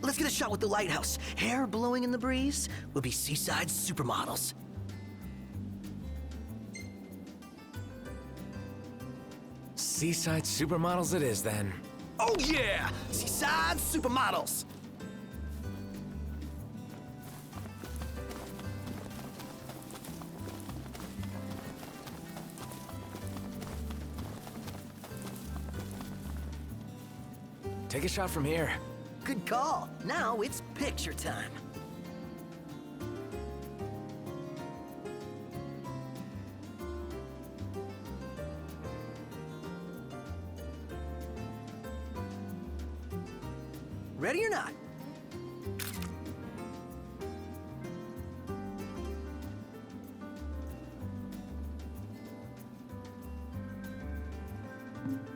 let's get a shot with the lighthouse. Hair blowing in the breeze will be seaside supermodels. Seaside supermodels it is, then. Oh yeah! Seaside supermodels! Take a shot from here. Good call. Now it's picture time. Ready or not?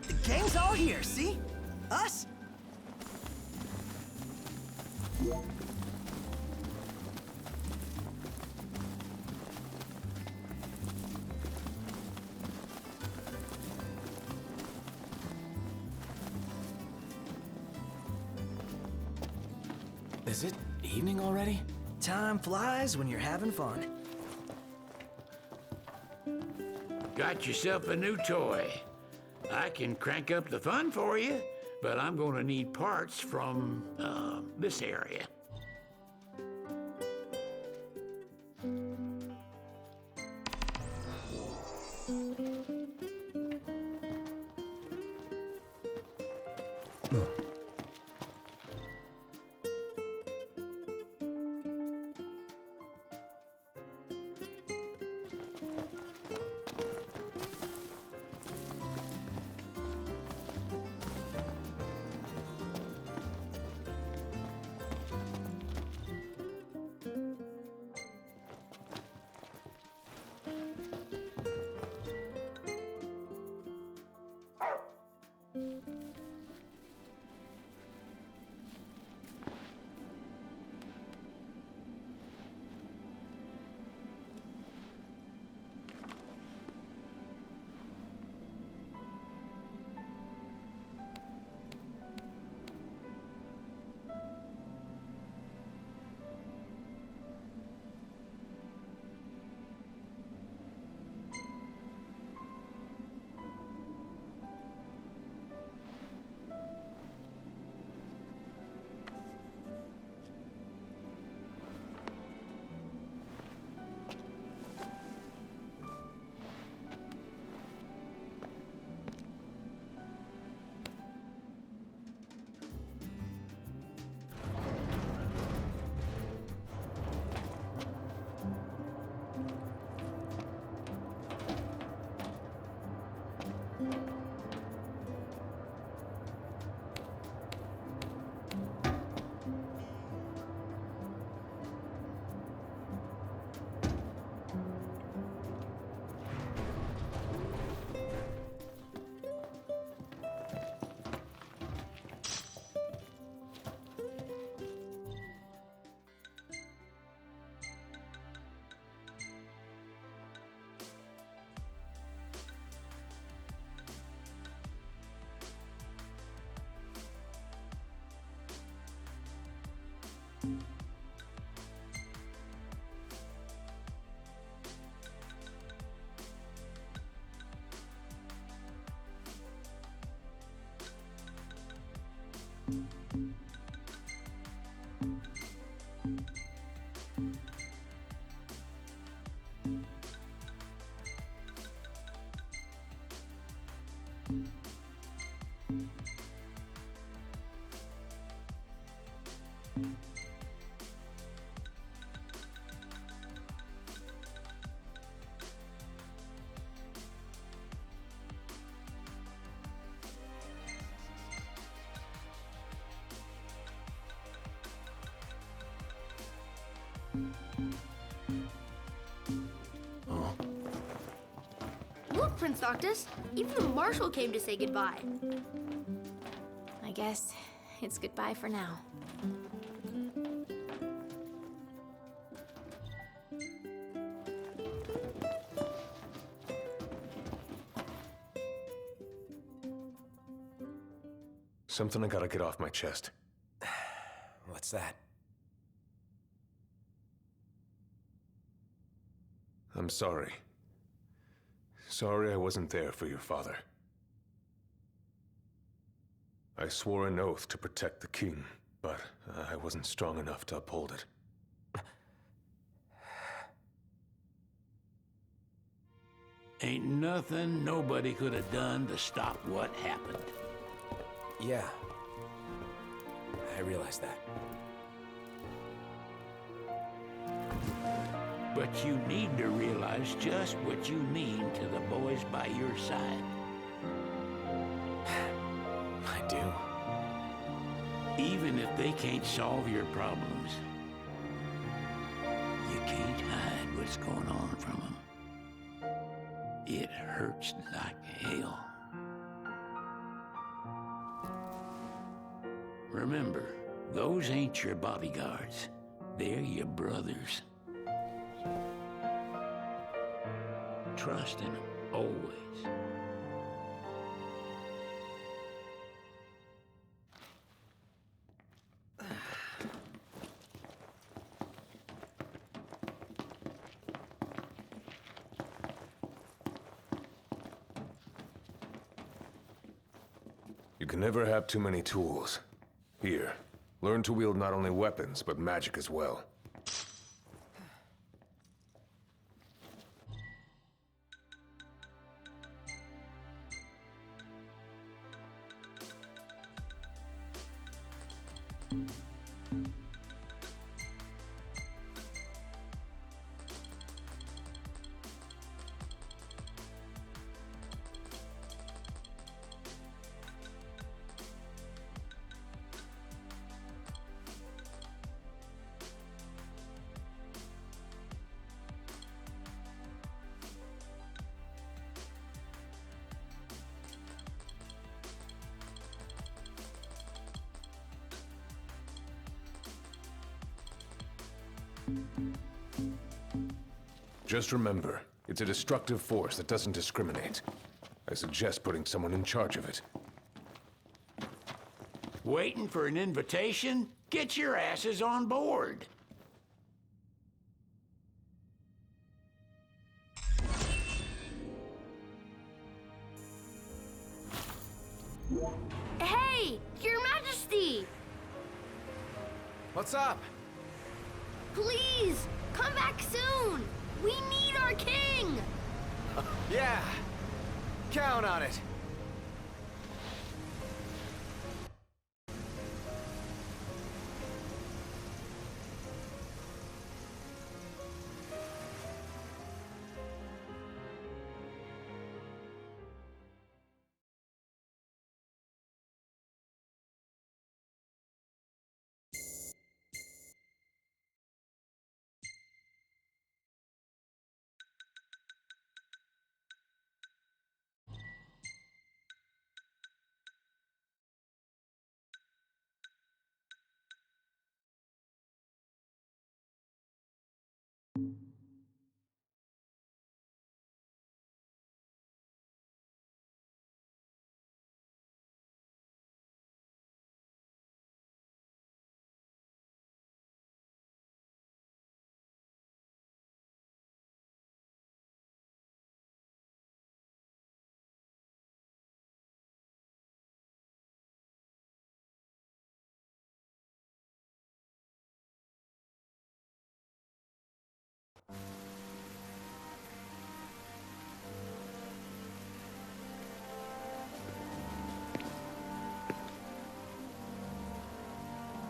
The gang's all here, see? Us? Is it evening already? Time flies when you're having fun. Got yourself a new toy. I can crank up the fun for you, but I'm gonna need parts from, this area. Look, Prince Noctis, even the Marshal came to say goodbye. I guess it's goodbye for now. Something I gotta get off my chest. What's that? I'm sorry. Sorry I wasn't there for your father. I swore an oath to protect the king, but I wasn't strong enough to uphold it. Ain't nothing nobody could have done to stop what happened. Yeah. I realize that. But you need to realize just what you mean to the boys by your side. I do. Even if they can't solve your problems, you can't hide what's going on from them. It hurts like hell. Remember, those ain't your bodyguards. They're your brothers. Trust in them, always. You can never have too many tools. Here, learn to wield not only weapons, but magic as well. Just remember, it's a destructive force that doesn't discriminate. I suggest putting someone in charge of it. Waiting for an invitation? Get your asses on board. Hey, Your Majesty! What's up? Please, come back soon! We need our king! Yeah. Count on it.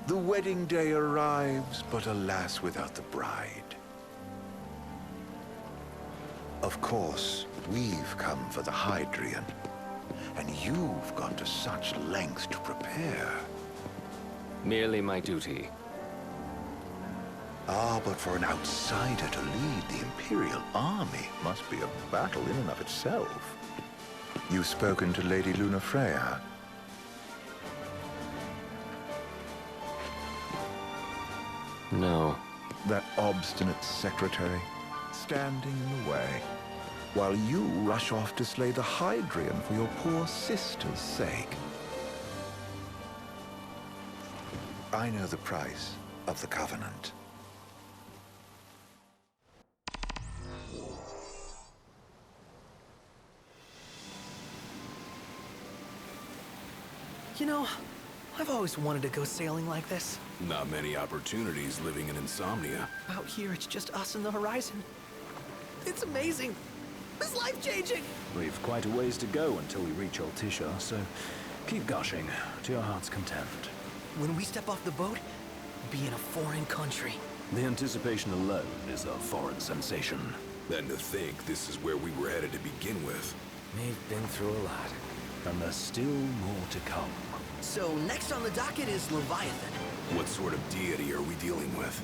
The wedding day arrives, but alas, without the bride. Of course, we've come for the Hydrian, and you've gone to such lengths to prepare. Merely my duty. Ah, but for an outsider to lead the Imperial army must be a battle in and of itself. You've spoken to Lady Lunafreya. No. That obstinate secretary, standing in the way, while you rush off to slay the Hydrian for your poor sister's sake. I know the price of the Covenant. You know, I've always wanted to go sailing like this. Not many opportunities living in Insomnia. Out here, it's just us and the horizon. It's amazing. It's life-changing. We've quite a ways to go until we reach Altisha, so keep gushing to your heart's content. When we step off the boat, we'll be in a foreign country. The anticipation alone is a foreign sensation. Then to think this is where we were headed to begin with. We've been through a lot. And there's still more to come. So next on the docket is Leviathan. What sort of deity are we dealing with?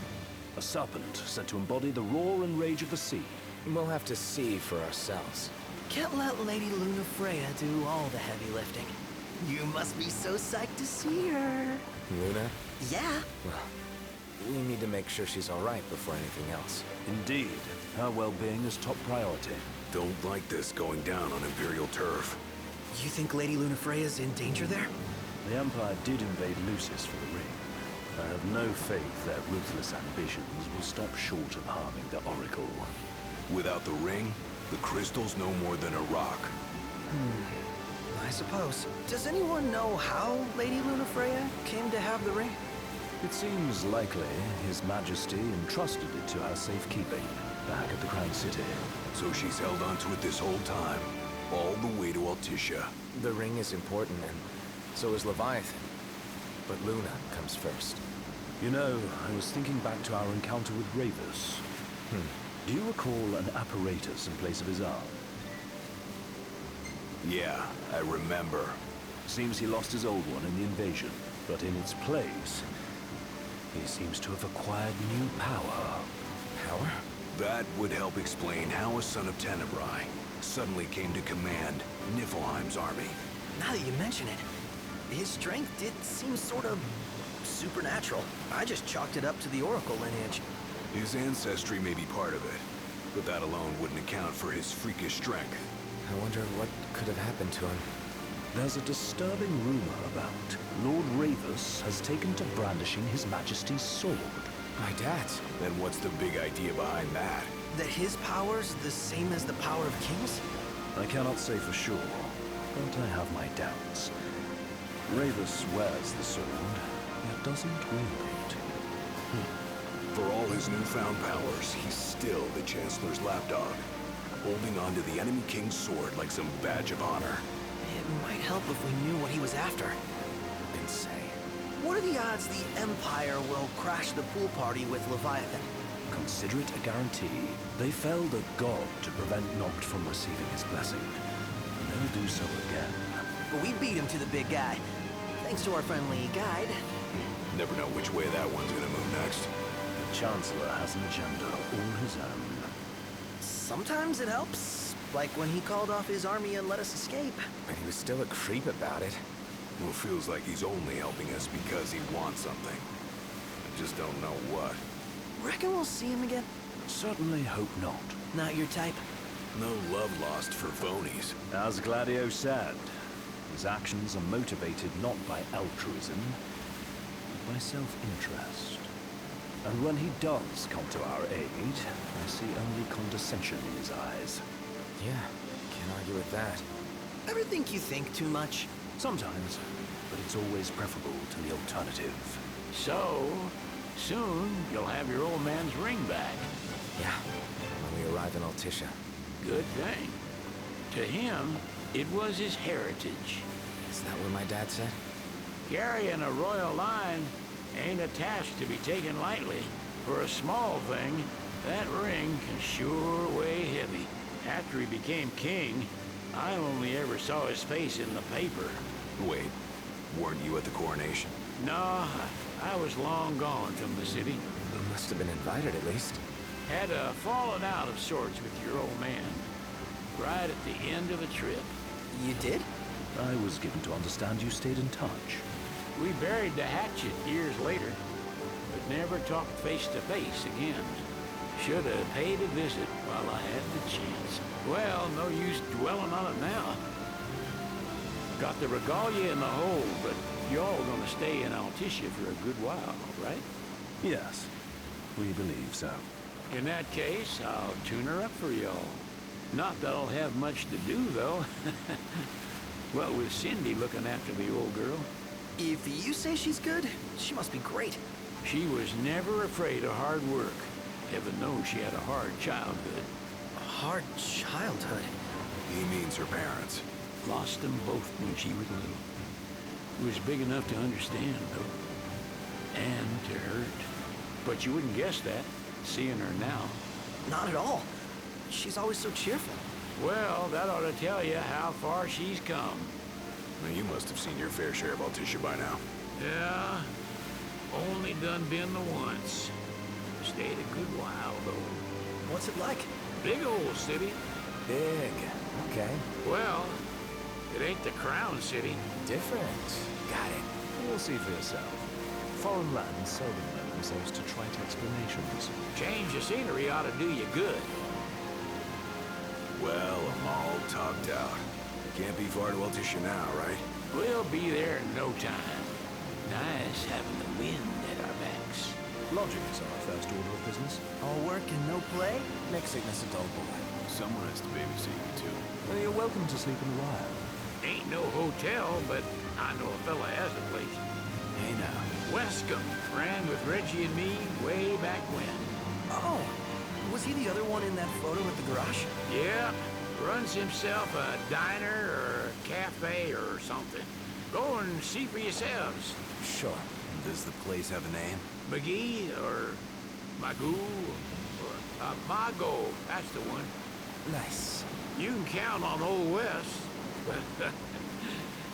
A serpent said to embody the roar and rage of the sea. We'll have to see for ourselves. Can't let Lady Luna Freya do all the heavy lifting. You must be so psyched to see her. Luna? Yeah. Well, we need to make sure she's all right before anything else. Indeed, her well-being is top priority. Don't like this going down on Imperial turf. You think Lady Luna Freya's in danger there? The Empire did invade Lucis for the ring. I have no faith their ruthless ambitions will stop short of harming the Oracle. Without the ring, the crystal's no more than a rock. I suppose. Does anyone know how Lady Luna Freya came to have the ring? It seems likely His Majesty entrusted it to her safekeeping back at the Crown City. So she's held onto it this whole time, all the way to Altisha. The ring is important, and so is Leviathan. But Luna comes first. You know, I was thinking back to our encounter with Ravus. Do you recall an apparatus in place of his arm? Yeah, I remember. Seems he lost his old one in the invasion, but in its place, he seems to have acquired new power. Power? That would help explain how a son of Tenebrae suddenly came to command Niflheim's army. Now that you mention it, his strength did seem sort of supernatural. I just chalked it up to the Oracle lineage. His ancestry may be part of it, but that alone wouldn't account for his freakish strength. I wonder what could have happened to him. There's a disturbing rumor about Lord Ravus has taken to brandishing His Majesty's sword. My dad's. Then what's the big idea behind that? That his power's the same as the power of kings? I cannot say for sure, but I have my doubts. Ravus wears the sword, yet doesn't wield it. For all his newfound powers, he's still the Chancellor's lapdog, holding on to the enemy king's sword like some badge of honor. It might help if we knew what he was after. Insane. What are the odds the Empire will crash the pool party with Leviathan? Consider it a guarantee. They felled a god to prevent Noct from receiving his blessing. And they'll do so again. But we beat him to the big guy, thanks to our friendly guide. Never know which way that one's gonna move next. The Chancellor has an agenda all his own. Sometimes it helps, like when he called off his army and let us escape. But he was still a creep about it. Well, feels like he's only helping us because he wants something. I just don't know what. Reckon we'll see him again? Certainly hope not. Not your type? No love lost for phonies. As Gladio said, his actions are motivated not by altruism, but by self-interest. And when he does come to our aid, I see only condescension in his eyes. Yeah, can't argue with that. Ever think you think too much? Sometimes, but it's always preferable to the alternative. So, soon you'll have your old man's ring back. Yeah, when we arrive in Altisha. Good thing. To him, it was his heritage. Is that what my dad said? Carrying a royal line ain't a task to be taken lightly. For a small thing, that ring can sure weigh heavy. After he became king, I only ever saw his face in the paper. Wait, weren't you at the coronation? No, I was long gone from the city. You must have been invited at least. Had a falling out of sorts with your old man. Right at the end of a trip. You did? I was given to understand you stayed in touch. We buried the hatchet years later, but never talked face to face again. Should have paid a visit while I had the chance. Well, no use dwelling on it now. Got the regalia in the hold, but y'all gonna stay in Altissia for a good while, right? Yes, we believe so. In that case, I'll tune her up for y'all. Not that I'll have much to do, though. Well, with Cindy looking after the old girl. If you say she's good, she must be great. She was never afraid of hard work. Heaven knows she had a hard childhood. A hard childhood? He means her parents. Lost them both when she was little. Was big enough to understand, though. And to hurt. But you wouldn't guess that, seeing her now. Not at all. She's always so cheerful. Well, that ought to tell you how far she's come. Now, you must have seen your fair share of Altissia by now. Yeah, only done been the once. Stayed a good while, though. What's it like? Big old city. Big. Okay. Well, it ain't the Crown City. Different. Got it. You'll see for yourself. Foreign lands seldom lend themselves to trite explanations. Change of scenery ought to do you good. Well, I'm all topped out. Can't be far to Altissia now, right? We'll be there in no time. Nice having the wind at our backs. Lodging is our first order of business. All work and no play makes sickness a dull boy. Someone has to babysit you, too. Well, you're welcome to sleep in the Wild. Ain't no hotel, but I know a fella has a place. Hey now. Wescombe ran with Reggie and me way back when. Oh, was he the other one in that photo at the garage? Yeah, runs himself a diner or a cafe or something. Go and see for yourselves. Sure. Does the place have a name? McGee or Magoo or Mago, that's the one. Nice. You can count on Old West.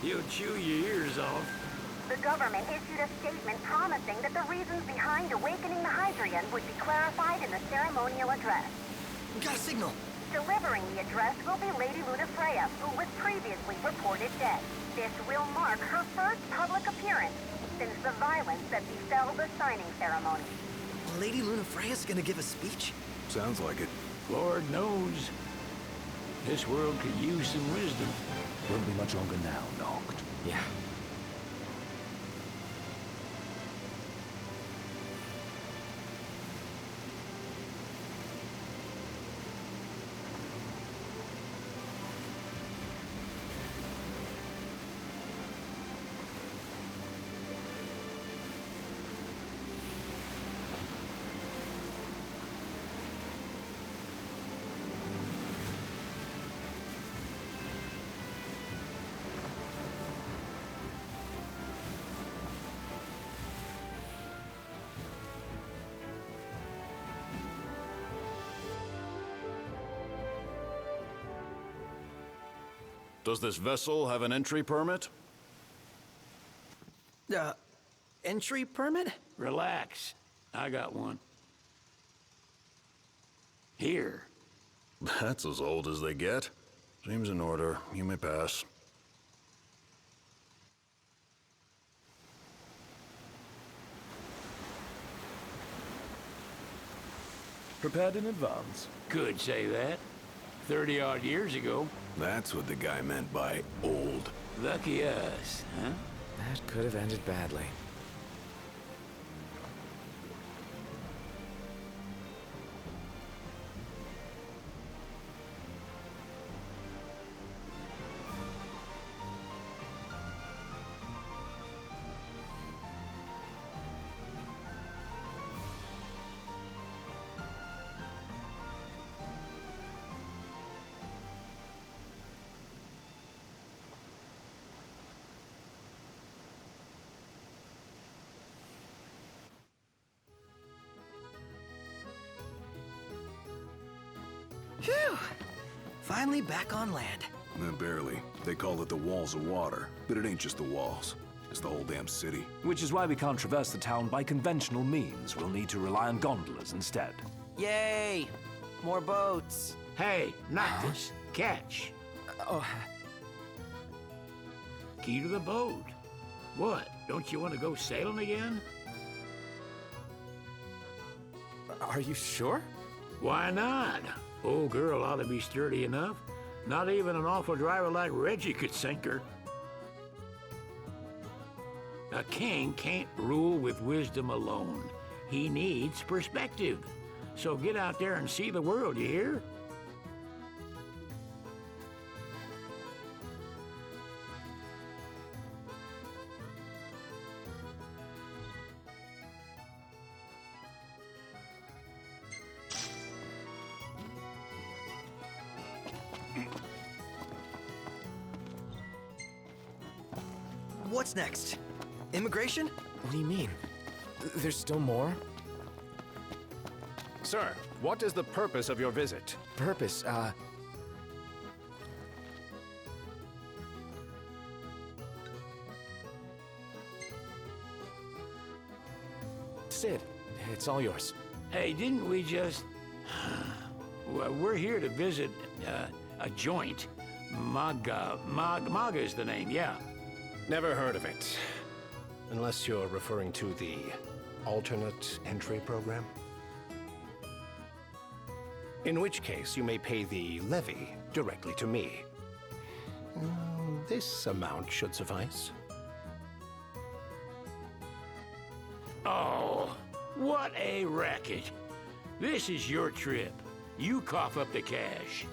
He'll chew your ears off. The government issued a statement promising that the reasons behind awakening the Hydrian would be clarified in the ceremonial address. Got a signal. Delivering the address will be Lady Lunafreya, who was previously reported dead. This will mark her first public appearance since the violence that befell the signing ceremony. Lady Lunafreya's gonna give a speech? Sounds like it. Lord knows. This world could use some wisdom. Won't be much longer now, Noct. Yeah. Does this vessel have an entry permit? Entry permit? Relax. I got one. Here. That's as old as they get. Seems in order. You may pass. Prepared in advance? Could say that. 30-odd years ago. That's what the guy meant by old. Lucky us, huh? That could have ended badly. Phew! Finally back on land. Barely. They call it the Walls of Water, but it ain't just the walls. It's the whole damn city. Which is why we can't traverse the town by conventional means. We'll need to rely on gondolas instead. Yay! More boats. Hey, Noctis, catch. Oh, Key to the boat. What, don't you want to go sailing again? Are you sure? Why not? Old girl ought to be sturdy enough. Not even an awful driver like Reggie could sink her. A king can't rule with wisdom alone. He needs perspective. So get out there and see the world, you hear? What's next? Immigration? What do you mean? There's still more? Sir, what is the purpose of your visit? Purpose, Sid, it's all yours. Hey, didn't we just... Well, we're here to visit a joint. Maga is the name, yeah. Never heard of it. Unless you're referring to the alternate entry program. In which case, you may pay the levy directly to me. This amount should suffice. Oh, what a racket. This is your trip. You cough up the cash.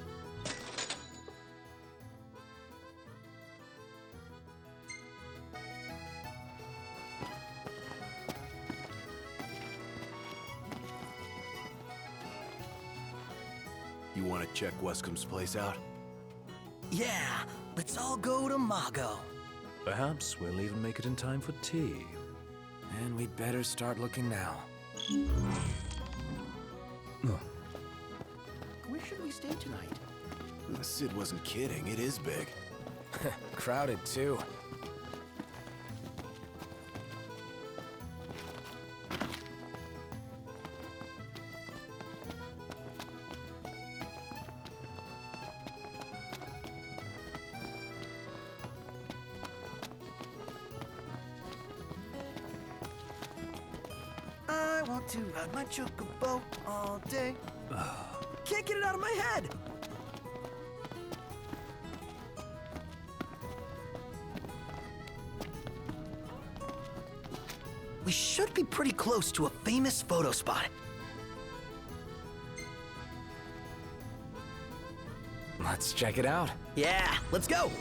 You want to check Wescom's place out? Yeah, let's all go to Mago. Perhaps we'll even make it in time for tea. And we'd better start looking now. Where should we stay tonight? Sid wasn't kidding. It is big. Crowded, too. I want to ride my chocobo all day. Can't get it out of my head! We should be pretty close to a famous photo spot. Let's check it out. Yeah, let's go!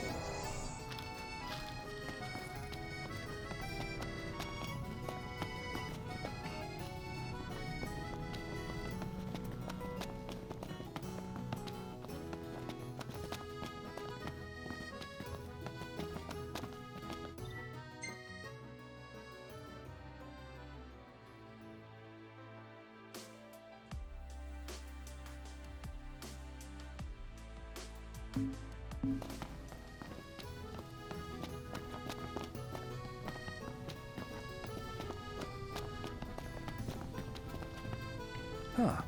Huh.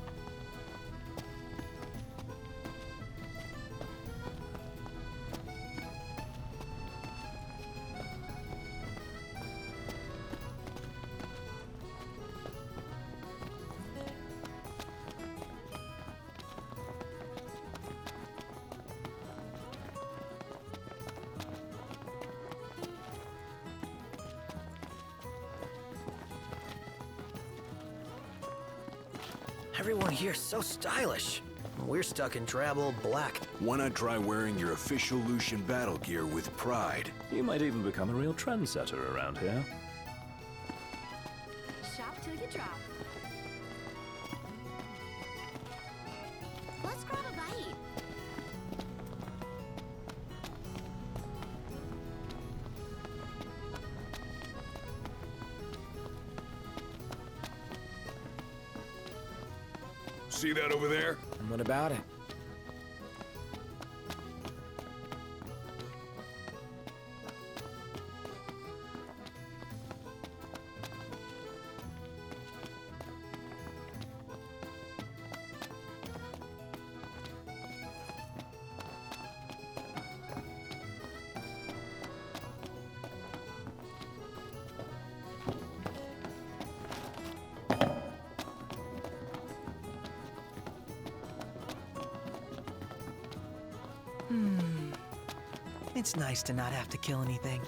Everyone here's so stylish. We're stuck in drab old black. Why not try wearing your official Lucian battle gear with pride? You might even become a real trendsetter around here. Shop till you drop. Let's grab a bite. See that over there? And what about it? It's nice to not have to kill anything.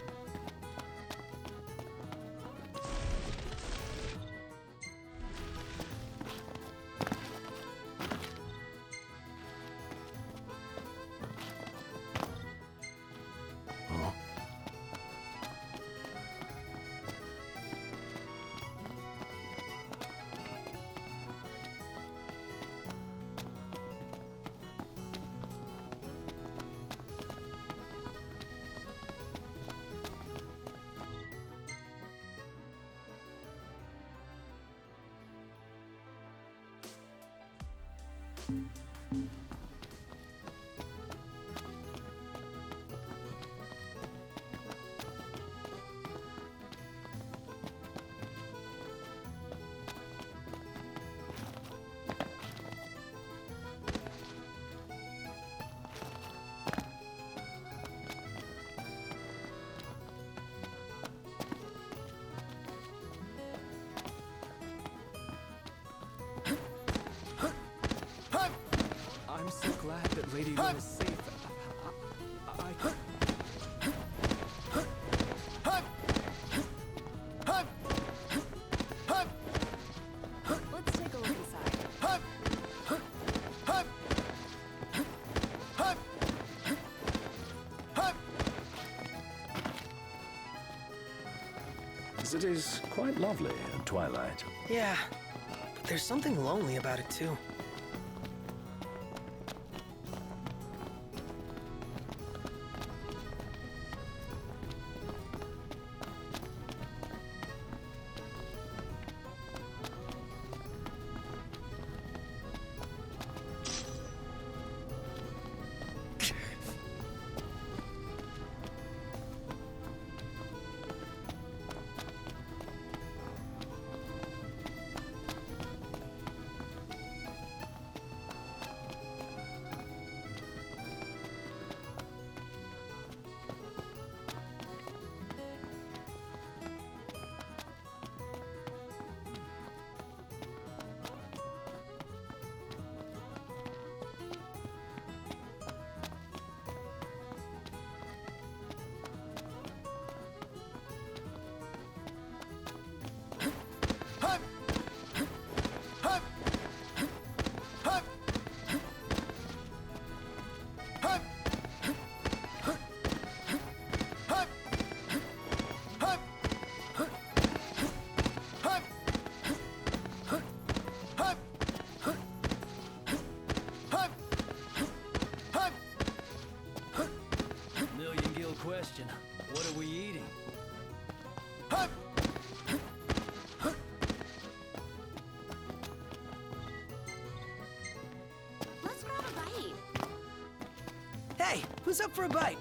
I'm so glad that Lady Luna's safe. Let's take a look inside. The city's quite lovely at twilight. Yeah, but there's something lonely about it too. Question, what are we eating? Let's grab a bite. Hey, who's up for a bite?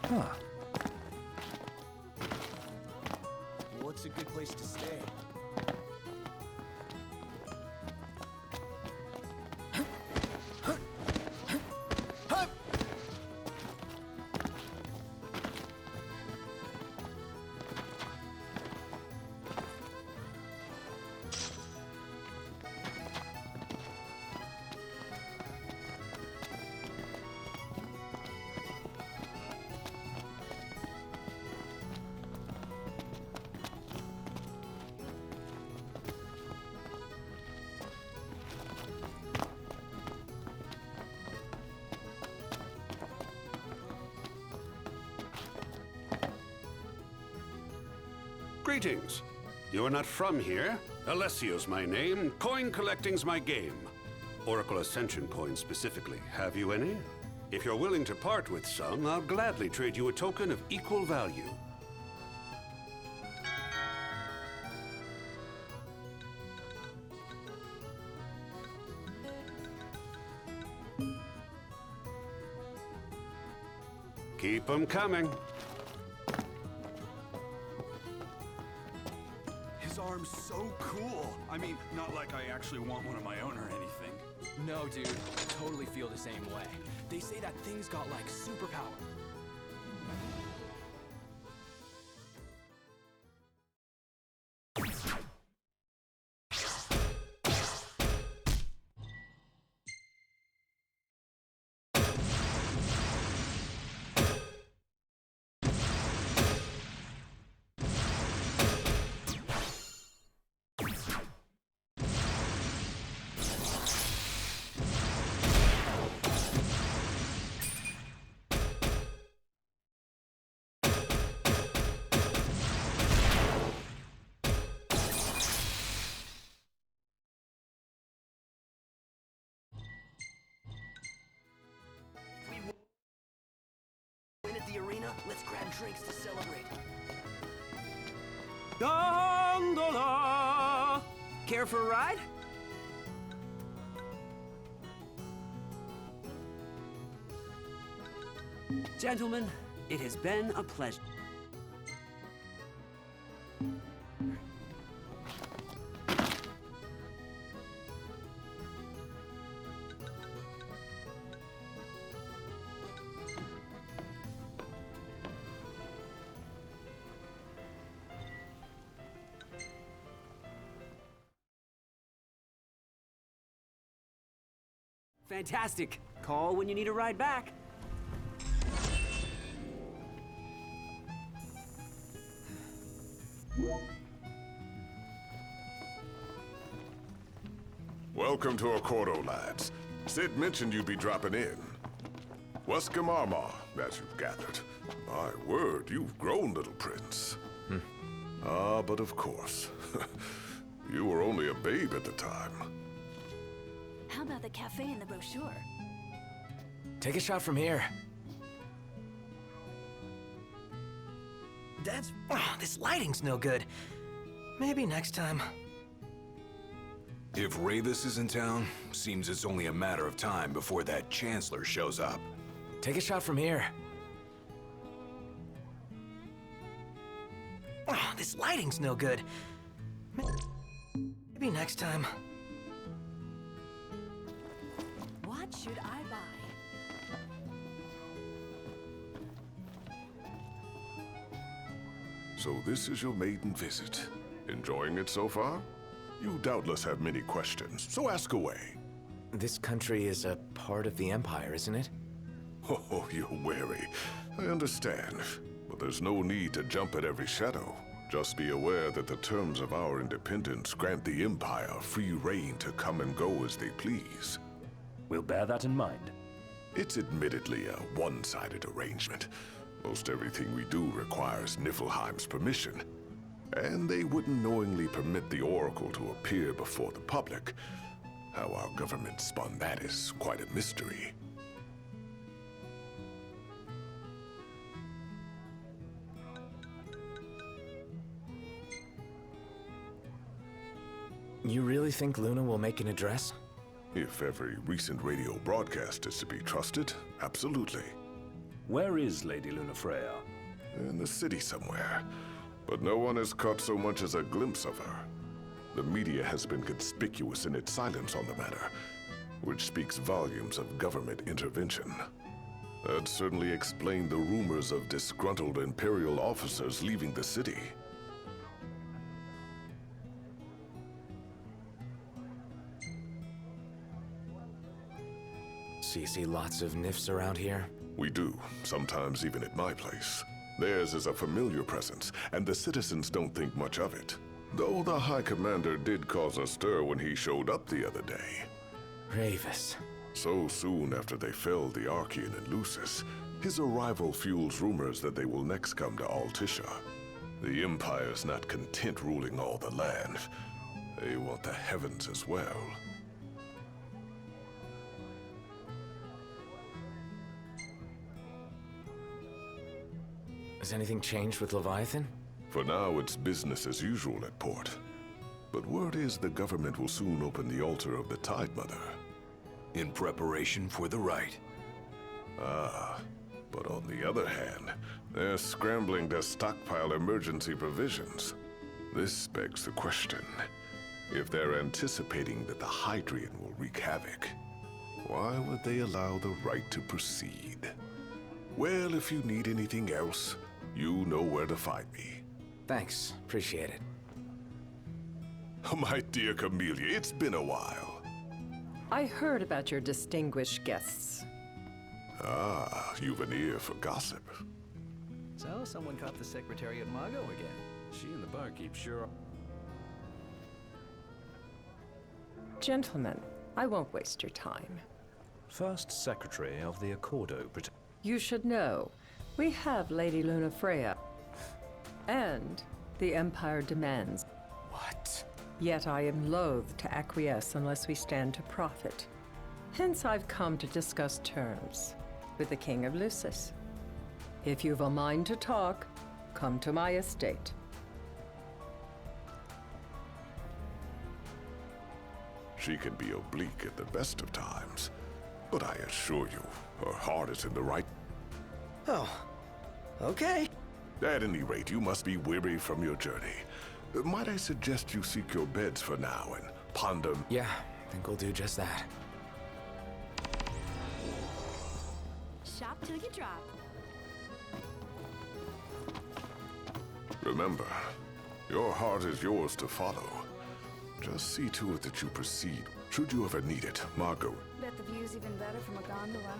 Huh. What's a good place to stay? Greetings. You are not from here. Alessio's my name. Coin collecting's my game. Oracle Ascension coins specifically. Have you any? If you're willing to part with some, I'll gladly trade you a token of equal value. Keep them coming. His arm's so cool. I mean, not like I actually want one of my own or anything. No, dude, I totally feel the same way. They say that thing's got like superpower. Let's grab drinks to celebrate. Gondola! Care for a ride? Gentlemen, it has been a pleasure. Fantastic. Call when you need a ride back. Welcome to Accordo, lads. Sid mentioned you'd be dropping in. Wescam Armor, as you've gathered. My word, you've grown, little prince. Ah, but of course. You were only a babe at the time. How about the cafe in the brochure? Take a shot from here. This lighting's no good. Maybe next time. If Ravus is in town, seems it's only a matter of time before that Chancellor shows up. Take a shot from here. This lighting's no good. Maybe next time. What should I buy? So this is your maiden visit. Enjoying it so far? You doubtless have many questions, so ask away. This country is a part of the Empire, isn't it? Oh, you're wary. I understand. But there's no need to jump at every shadow. Just be aware that the terms of our independence grant the Empire free reign to come and go as they please. We'll bear that in mind. It's admittedly a one-sided arrangement. Most everything we do requires Niflheim's permission. And they wouldn't knowingly permit the Oracle to appear before the public. How our government spun that is quite a mystery. You really think Luna will make an address? If every recent radio broadcast is to be trusted, absolutely. Where is Lady Lunafreya? In the city somewhere. But no one has caught so much as a glimpse of her. The media has been conspicuous in its silence on the matter, which speaks volumes of government intervention. That certainly explained the rumors of disgruntled Imperial officers leaving the city. So you see lots of Nifs around here? We do, sometimes even at my place. Theirs is a familiar presence, and the citizens don't think much of it. Though the High Commander did cause a stir when he showed up the other day. Ravus. So soon after they felled the Archean and Lucis, his arrival fuels rumors that they will next come to Altissia. The Empire's not content ruling all the land. They want the heavens as well. Has anything changed with Leviathan? For now, it's business as usual at port. But word is the government will soon open the altar of the Tide Mother. In preparation for the rite. Ah, but on the other hand, they're scrambling to stockpile emergency provisions. This begs the question, if they're anticipating that the Hydrian will wreak havoc, why would they allow the rite to proceed? Well, if you need anything else, you know where to find me. Thanks, appreciate it. My dear Camellia, it's been a while. I heard about your distinguished guests. Ah, you've an ear for gossip. So, someone caught the secretary at Mago again. She and the barkeep sure... Gentlemen, I won't waste your time. First Secretary of the Accordo. You should know, we have Lady Lunafreya. And the Empire demands. What? Yet I am loath to acquiesce unless we stand to profit. Hence I've come to discuss terms with the King of Lucis. If you've a mind to talk, come to my estate. She can be oblique at the best of times, but I assure you, her heart is in the right... Oh, okay. At any rate, you must be weary from your journey. Might I suggest you seek your beds for now and ponder... Yeah, I think we'll do just that. Shop till you drop. Remember, your heart is yours to follow. Just see to it that you proceed, should you ever need it, Margot. Bet the view's even better from a gondola.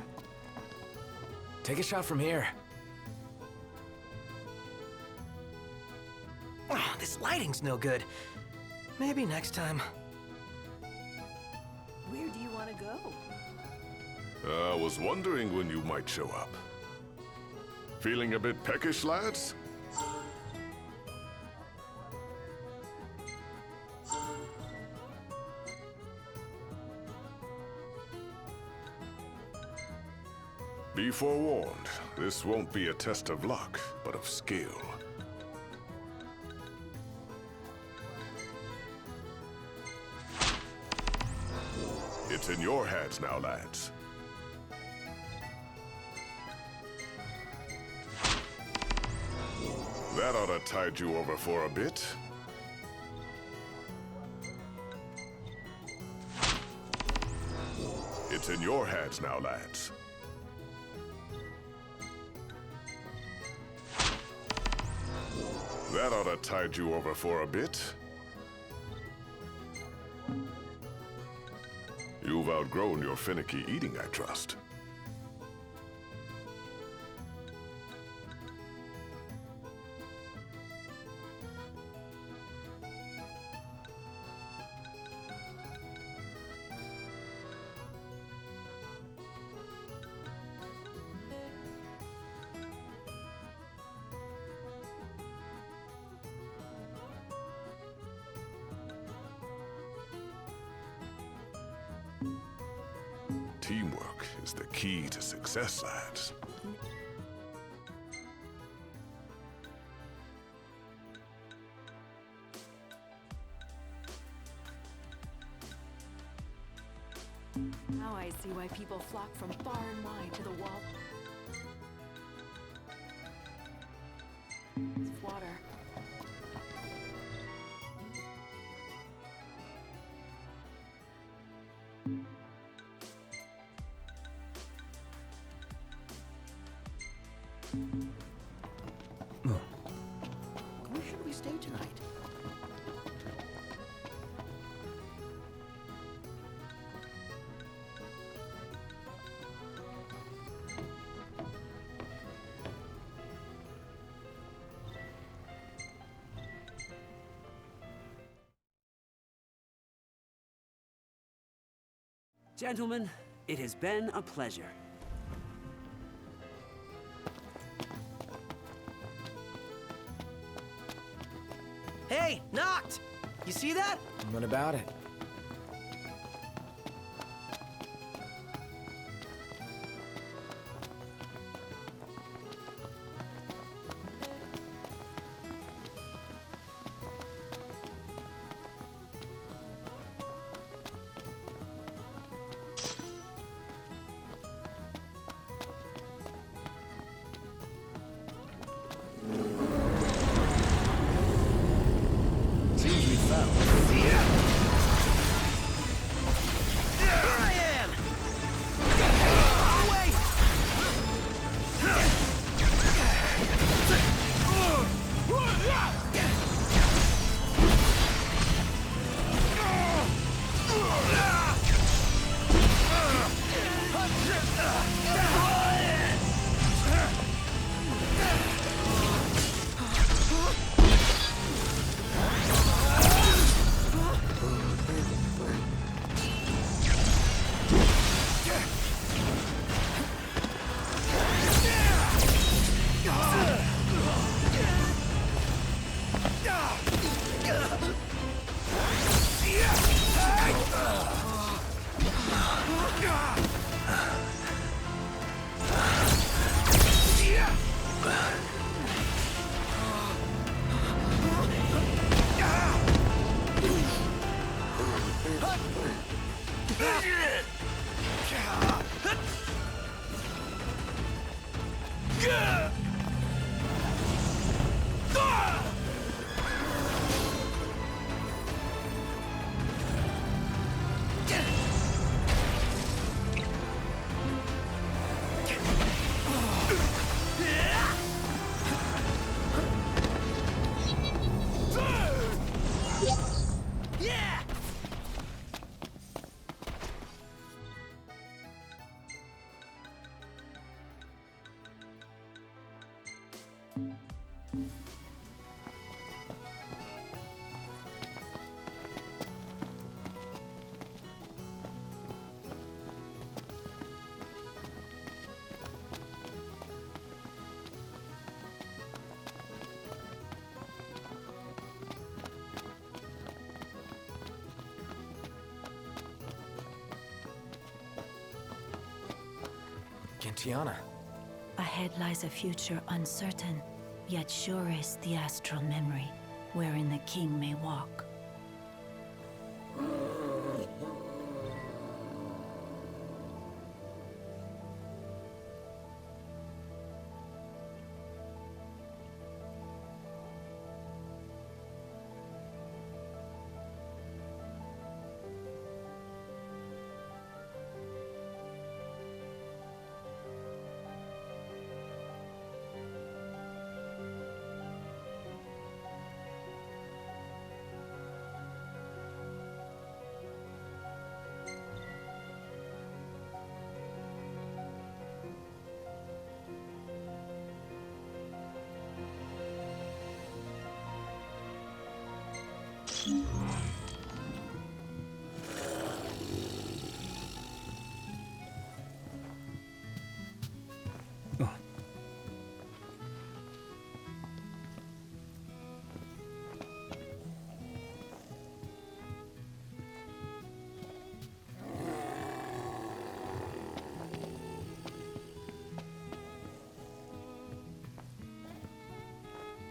Take a shot from here. Oh, this lighting's no good. Maybe next time. Where do you want to go? I was wondering when you might show up. Feeling a bit peckish, lads? Be forewarned, this won't be a test of luck, but of skill. It's in your hands now, lads. That ought to tide you over for a bit. It's in your hands now, lads. That ought to tide you over for a bit. You've outgrown your finicky eating, I trust. Teamwork is the key to success, lads. Now I see why people flock from far and wide to the wall. It's water. Where should we stay tonight? Gentlemen, it has been a pleasure. Hey, Noct! You see that? What about it? Seems we found. Here I am! and Tiana. Ahead lies a future uncertain, yet sure is the astral memory, wherein the king may walk.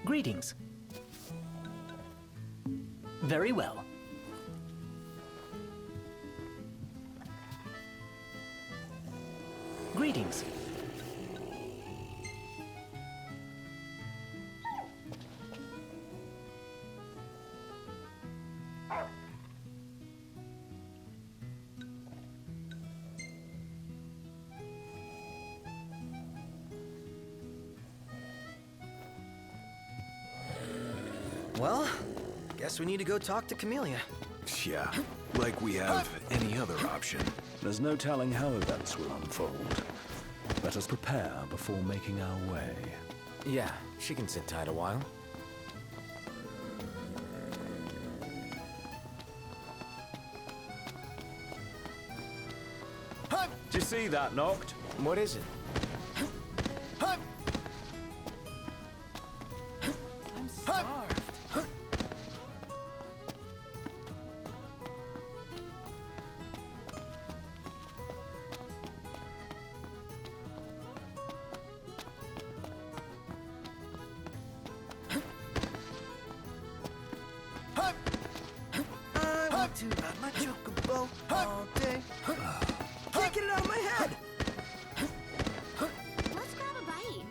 Greetings. Very well. Greetings. Well, guess we need to go talk to Camellia. Yeah, like we have any other option. There's no telling how events will unfold. Let us prepare before making our way. Yeah, she can sit tight a while. Did you see that, Noct? What is it? I'm starved. I want to ride my chocobo all day. Can't get it out of my head! Let's grab a bite.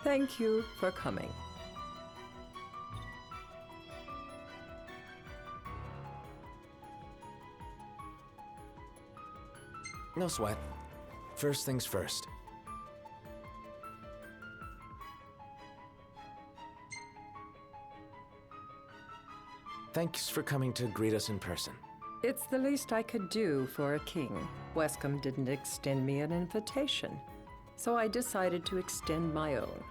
Thank you for coming. No sweat. First things first. Thanks for coming to greet us in person. It's the least I could do for a king. Wescom didn't extend me an invitation, so I decided to extend my own.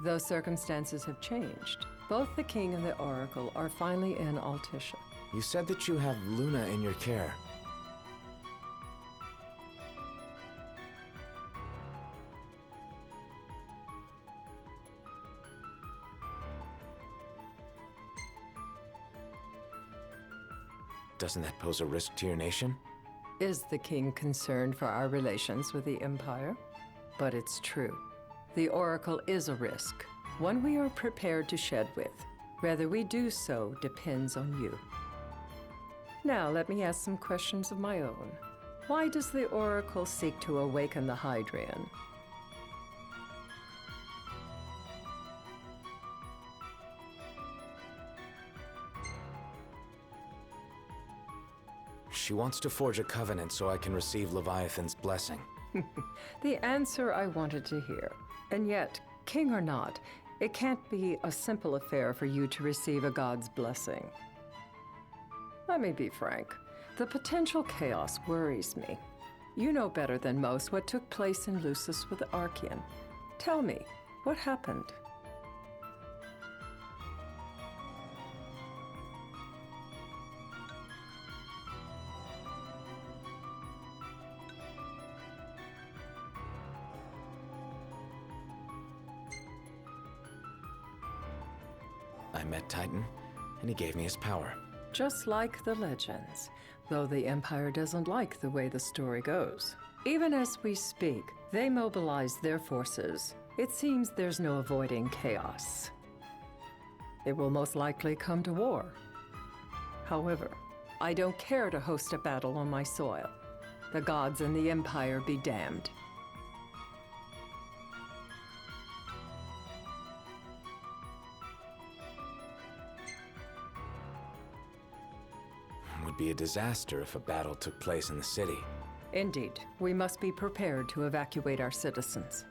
Though circumstances have changed, both the king and the oracle are finally in Altissia. You said that you have Luna in your care. Doesn't that pose a risk to your nation? Is the king concerned for our relations with the Empire? But it's true. The Oracle is a risk, one we are prepared to shed with. Whether we do so depends on you. Now let me ask some questions of my own. Why does the Oracle seek to awaken the Hydrian? She wants to forge a covenant so I can receive Leviathan's blessing. The answer I wanted to hear. And yet, king or not, it can't be a simple affair for you to receive a god's blessing. Let me be frank. The potential chaos worries me. You know better than most what took place in Lucis with Archean. Tell me, what happened? I met Titan, and he gave me his power. Just like the legends, though the Empire doesn't like the way the story goes. Even as we speak, they mobilize their forces. It seems there's no avoiding chaos. It will most likely come to war. However, I don't care to host a battle on my soil. The gods and the Empire be damned. It would be a disaster if a battle took place in the city. Indeed, we must be prepared to evacuate our citizens.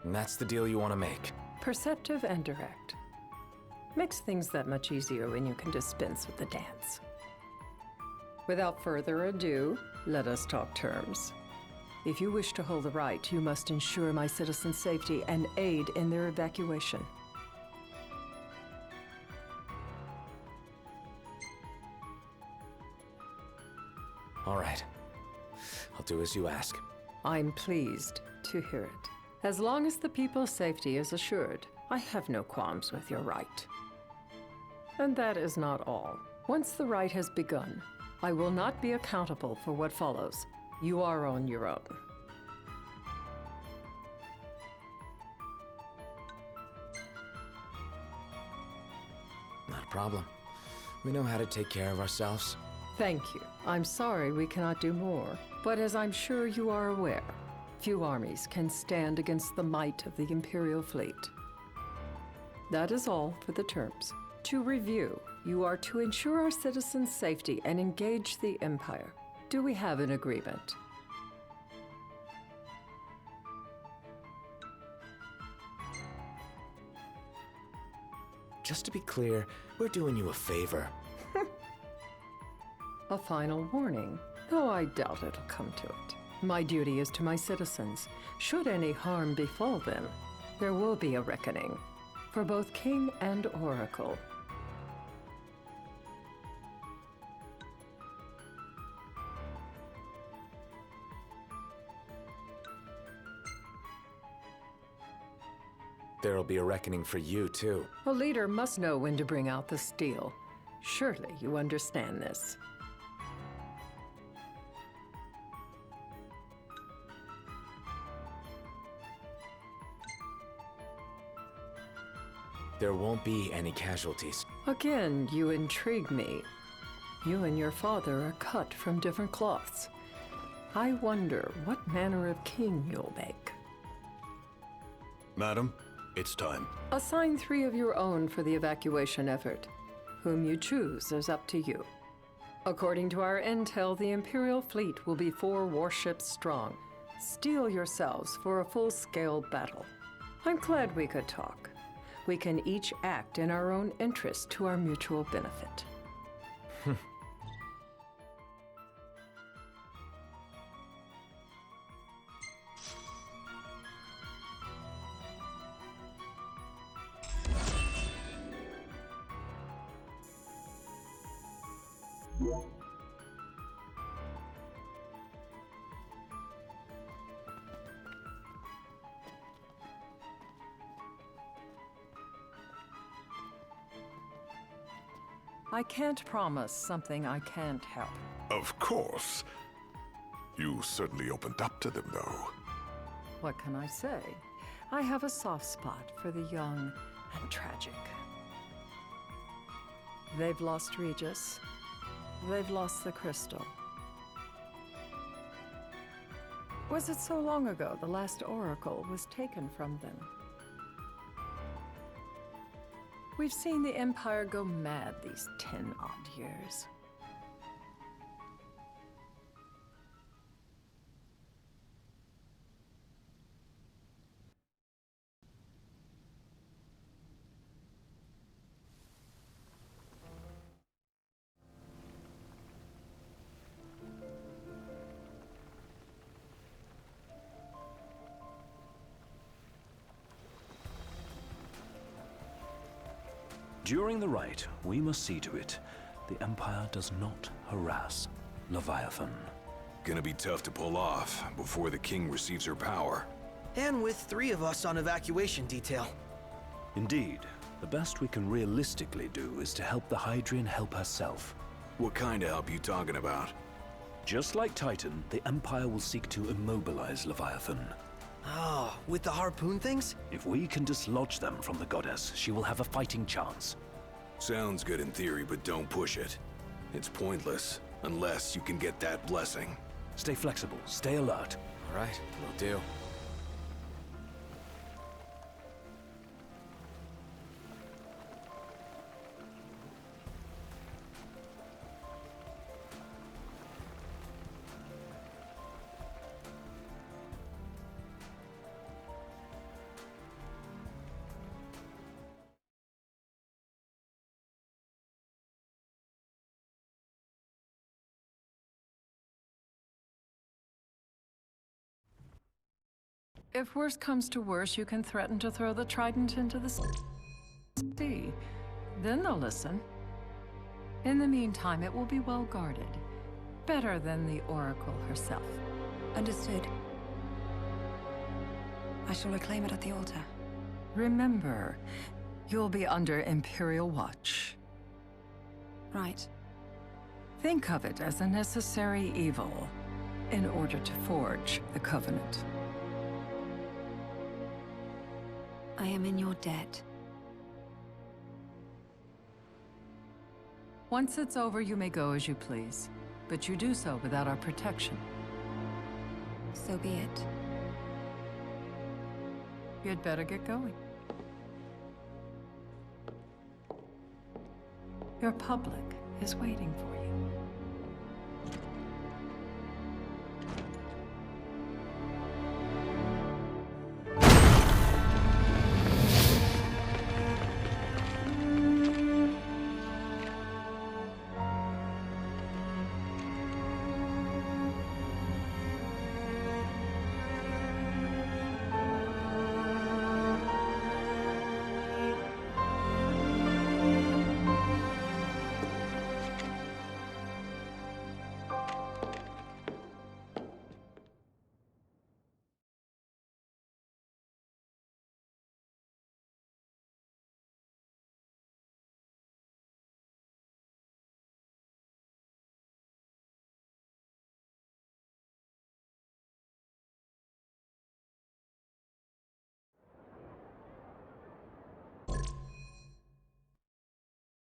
And that's the deal you want to make. Perceptive and direct. Makes things that much easier when you can dispense with the dance. Without further ado, let us talk terms. If you wish to hold the right, you must ensure my citizens' safety and aid in their evacuation. All right. I'll do as you ask. I'm pleased to hear it. As long as the people's safety is assured, I have no qualms with your right. And that is not all. Once the rite has begun, I will not be accountable for what follows. You are on your own. Not a problem. We know how to take care of ourselves. Thank you. I'm sorry we cannot do more, but as I'm sure you are aware, few armies can stand against the might of the Imperial fleet. That is all for the terms. To review, you are to ensure our citizens' safety and engage the Empire. Do we have an agreement? Just to be clear, we're doing you a favor. A final warning, though I doubt it'll come to it. My duty is to my citizens. Should any harm befall them, there will be a reckoning for both King and Oracle. There'll be a reckoning for you, too. A leader must know when to bring out the steel. Surely you understand this. There won't be any casualties. Again, you intrigue me. You and your father are cut from different cloths. I wonder what manner of king you'll make. Madam, it's time. Assign 3 of your own for the evacuation effort. Whom you choose is up to you. According to our intel, the Imperial fleet will be 4 warships strong. Steel yourselves for a full-scale battle. I'm glad we could talk. We can each act in our own interest to our mutual benefit. I can't promise something I can't help. Of course. You certainly opened up to them, though. What can I say? I have a soft spot for the young and tragic. They've lost Regis. They've lost the crystal. Was it so long ago the last oracle was taken from them? We've seen the Empire go mad these 10-odd years. During the rite, we must see to it the Empire does not harass Leviathan. Gonna be tough to pull off before the king receives her power. And with 3 of us on evacuation detail. Indeed, the best we can realistically do is to help the Hydrian help herself. What kind of help you talking about? Just like Titan, the Empire will seek to immobilize Leviathan. Oh, with the harpoon things? If we can dislodge them from the goddess, she will have a fighting chance. Sounds good in theory, but don't push it. It's pointless, unless you can get that blessing. Stay flexible, stay alert. All right, will do. If worse comes to worse, you can threaten to throw the trident into the sea. Then they'll listen. In the meantime, it will be well guarded. Better than the Oracle herself. Understood. I shall reclaim it at the altar. Remember, you'll be under Imperial watch. Right. Think of it as a necessary evil in order to forge the Covenant. I am in your debt. Once it's over, you may go as you please. But you do so without our protection. So be it. You'd better get going. Your public is waiting for you.